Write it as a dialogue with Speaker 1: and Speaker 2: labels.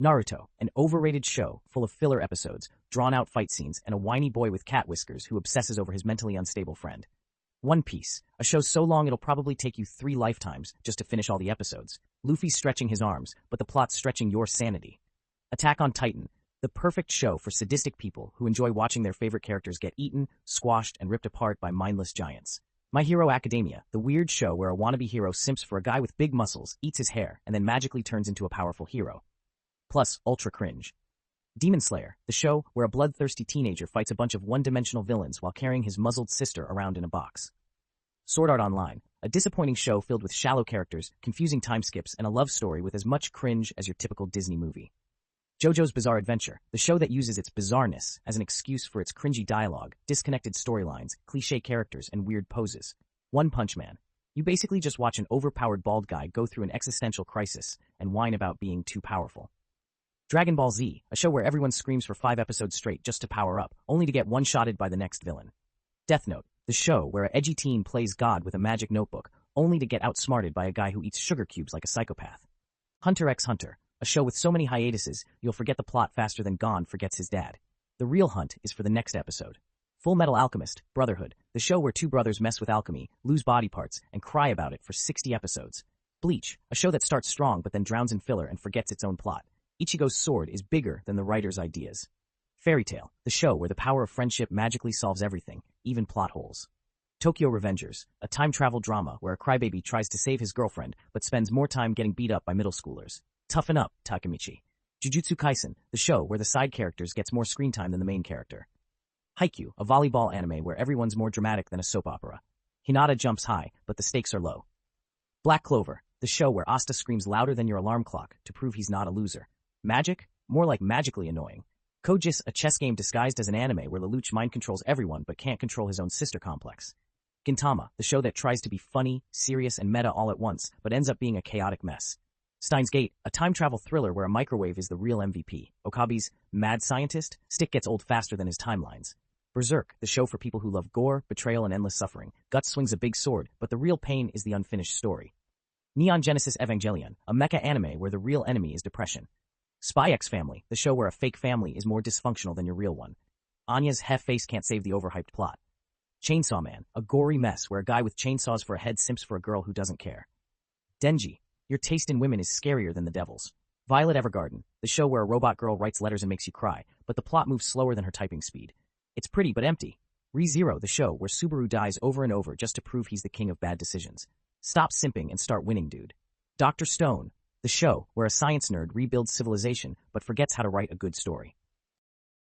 Speaker 1: Naruto, an overrated show full of filler episodes, drawn-out fight scenes, and a whiny boy with cat whiskers who obsesses over his mentally unstable friend. One Piece, a show so long it'll probably take you 3 lifetimes just to finish all the episodes. Luffy's stretching his arms, but the plot's stretching your sanity. Attack on Titan, the perfect show for sadistic people who enjoy watching their favorite characters get eaten, squashed, and ripped apart by mindless giants. My Hero Academia, the weird show where a wannabe hero simps for a guy with big muscles, eats his hair, and then magically turns into a powerful hero. Plus, ultra cringe. Demon Slayer, the show where a bloodthirsty teenager fights a bunch of one-dimensional villains while carrying his muzzled sister around in a box. Sword Art Online, a disappointing show filled with shallow characters, confusing time skips, and a love story with as much cringe as your typical Disney movie. JoJo's Bizarre Adventure, the show that uses its bizarreness as an excuse for its cringy dialogue, disconnected storylines, cliché characters, and weird poses. One Punch Man. You basically just watch an overpowered bald guy go through an existential crisis and whine about being too powerful. Dragon Ball Z, a show where everyone screams for 5 episodes straight just to power up, only to get one-shotted by the next villain. Death Note, the show where an edgy teen plays God with a magic notebook, only to get outsmarted by a guy who eats sugar cubes like a psychopath. Hunter x Hunter, a show with so many hiatuses, you'll forget the plot faster than Gon forgets his dad. The real hunt is for the next episode. Full Metal Alchemist, Brotherhood, the show where 2 brothers mess with alchemy, lose body parts, and cry about it for 60 episodes. Bleach, a show that starts strong but then drowns in filler and forgets its own plot. Ichigo's sword is bigger than the writer's ideas. Fairy Tail, the show where the power of friendship magically solves everything, even plot holes. Tokyo Revengers, a time travel drama where a crybaby tries to save his girlfriend but spends more time getting beat up by middle schoolers. Toughen up, Takemichi. Jujutsu Kaisen, the show where the side characters gets more screen time than the main character. Haikyuu, a volleyball anime where everyone's more dramatic than a soap opera. Hinata jumps high, but the stakes are low. Black Clover, the show where Asta screams louder than your alarm clock to prove he's not a loser. Magic? More like magically annoying. Kojis, a chess game disguised as an anime where Lelouch mind controls everyone but can't control his own sister complex. Gintama, the show that tries to be funny, serious, and meta all at once, but ends up being a chaotic mess. Steins Gate, a time travel thriller where a microwave is the real MVP. Okabe's Mad Scientist, Stick gets old faster than his timelines. Berserk, the show for people who love gore, betrayal, and endless suffering. Guts swings a big sword, but the real pain is the unfinished story. Neon Genesis Evangelion, a mecha anime where the real enemy is depression. Spy X Family, the show where a fake family is more dysfunctional than your real one. Anya's hef face can't save the overhyped plot. Chainsaw Man, a gory mess where a guy with chainsaws for a head simps for a girl who doesn't care. Denji, your taste in women is scarier than the devil's. Violet Evergarden, the show where a robot girl writes letters and makes you cry, but the plot moves slower than her typing speed. It's pretty but empty. ReZero, the show where Subaru dies over and over just to prove he's the king of bad decisions. Stop simping and start winning, dude. Dr. Stone, the show where a science nerd rebuilds civilization but forgets how to write a good story.